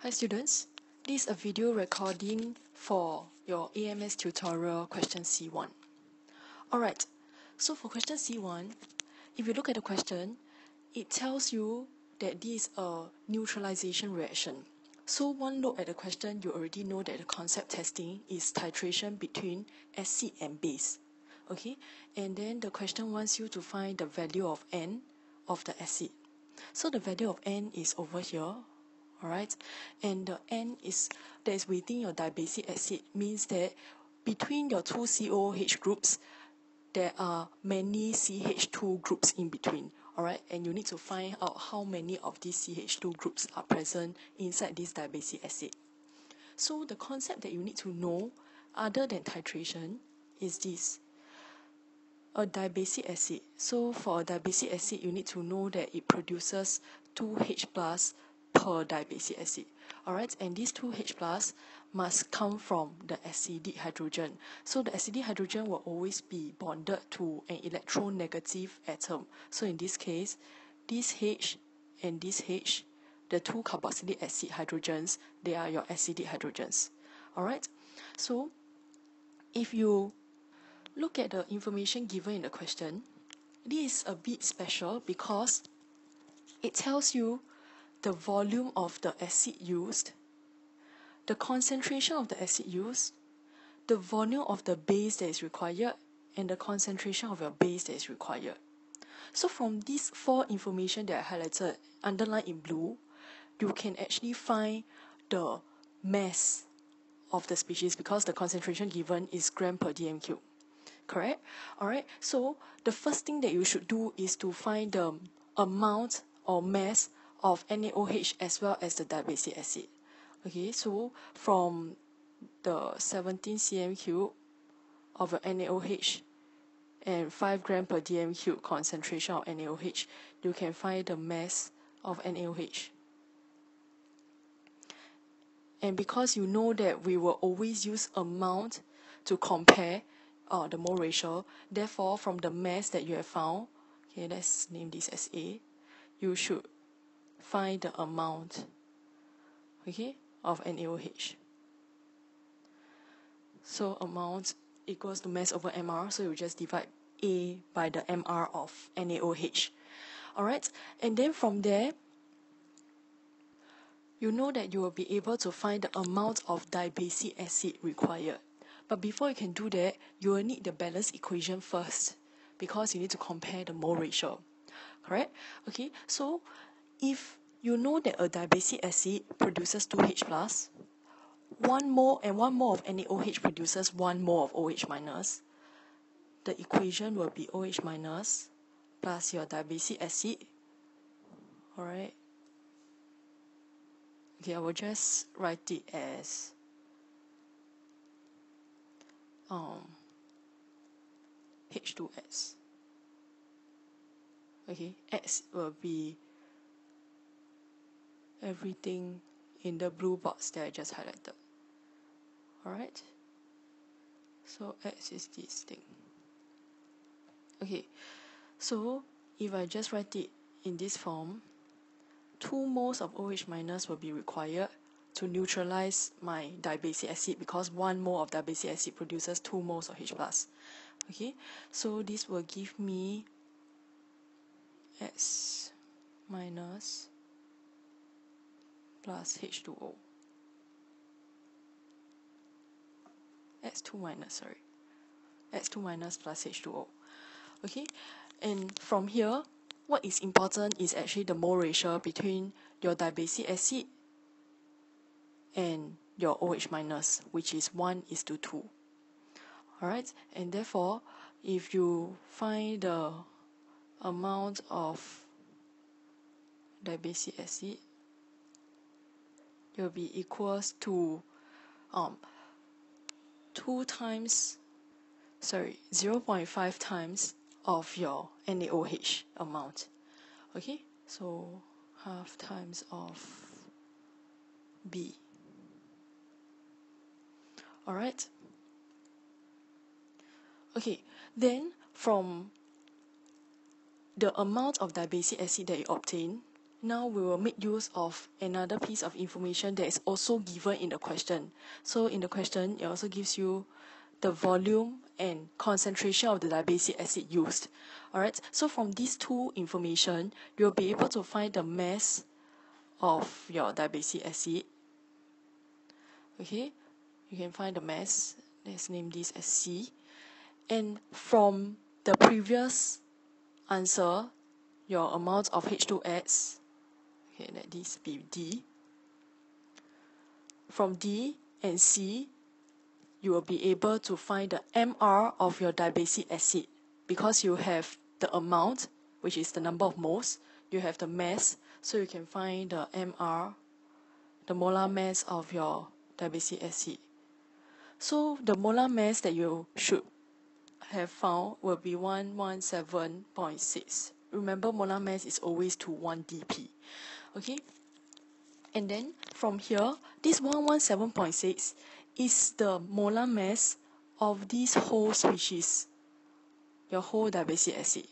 Hi students, this is a video recording for your AMS tutorial question C1. Alright, so for question C1, if you look at the question, it tells you that this is a neutralization reaction. So one look at the question, you already know that the concept testing is titration between acid and base. Okay, and then the question wants you to find the value of N of the acid. So the value of N is over here. Alright, and the N that is within your dibasic acid means that between your two COOH groups, there are many CH2 groups in between. Alright, and you need to find out how many of these CH2 groups are present inside this dibasic acid. So the concept that you need to know, other than titration, is this. A dibasic acid. So for a dibasic acid, you need to know that it produces 2H plus per dibasic acid. Alright, and these 2H plus must come from the acidic hydrogen. So the acidic hydrogen will always be bonded to an electronegative atom. So in this case, this H and this H, the two carboxylic acid hydrogens, they are your acidic hydrogens. Alright, so if you look at the information given in the question, this is a bit special because it tells you the volume of the acid used, the concentration of the acid used, the volume of the base that is required, and the concentration of your base that is required. So from these four information that I highlighted, underlined in blue, you can actually find the mass of the species because the concentration given is gram per dm cube. Correct? Alright, so the first thing that you should do is to find the amount or mass of NaOH as well as the dibasic acid. Okay, so from the 17 cm cube of your NaOH and 5 gram per dm cube concentration of NaOH, you can find the mass of NaOH. And because you know that we will always use amount to compare the mole ratio, therefore from the mass that you have found, okay, let's name this as A, you should find the amount, okay, of NaOH. So amount equals to mass over MR, so you just divide A by the MR of NaOH. Alright, and then from there, you know that you will be able to find the amount of dibasic acid required. But before you can do that, you will need the balance equation first because you need to compare the mole ratio. Correct? Okay, so if you know that a dibasic acid produces 2H plus, 1 mole of NaOH produces 1 mole of OH minus, the equation will be OH minus plus your dibasic acid. Alright. Okay, I will just write it as H2S. Okay, X will be everything in the blue box that I just highlighted. Alright, so X is this thing. Okay, so if I just write it in this form, 2 moles of OH minus will be required to neutralize my dibasic acid because 1 mole of dibasic acid produces 2 moles of H plus. Okay, so this will give me X minus plus H2O. X2 minus plus H2O. Okay, and from here, what is important is actually the mole ratio between your dibasic acid and your OH minus, which is 1:2. Alright, and therefore, if you find the amount of dibasic acid, it will be equals to 0.5 times of your NaOH amount. Okay, so half times of B. Alright. Okay, then from the amount of dibasic acid that you obtain, now we will make use of another piece of information that is also given in the question. So in the question, it also gives you the volume and concentration of the diabatic acid used. Alright, so from these two information, you'll be able to find the mass of your diabatic acid. Okay, you can find the mass. Let's name this as C. And from the previous answer, your amount of H2S, okay, let this be D. From D and C, you will be able to find the MR of your diabatic acid because you have the amount, which is the number of moles, you have the mass, so you can find the MR, the molar mass of your diabatic acid. So the molar mass that you should have found will be 117.6. Remember, molar mass is always to 1 dP. Okay? And then from here, this 117.6 is the molar mass of this whole species, your whole diabatic acid.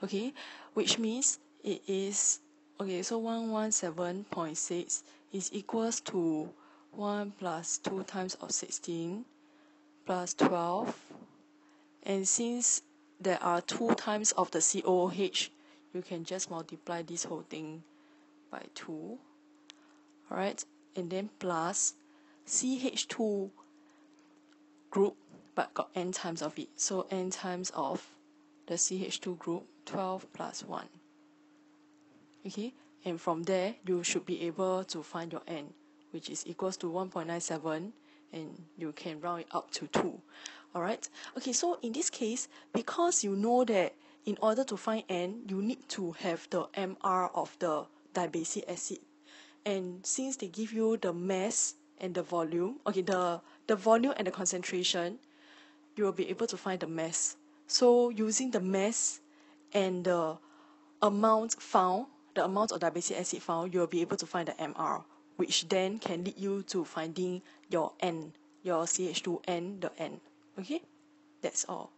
Okay? Which means it is, okay, so 117.6 is equals to 1 plus 2 times of 16 plus 12. And since there are 2 times of the COOH, you can just multiply this whole thing by 2. Alright, and then plus CH2 group, but got n times of it. So n times of the CH2 group, 12 plus 1. Okay, and from there, you should be able to find your n, which is equals to 1.97, and you can round it up to 2. Alright, okay, so in this case, because you know that in order to find n, you need to have the MR of the diabatic acid. And since they give you the mass and the volume, okay, the volume and the concentration, you will be able to find the mass. So using the mass and the amount found, the amount of diabatic acid found, you will be able to find the MR, which then can lead you to finding your N, your CH2N, the N. Okay, that's all.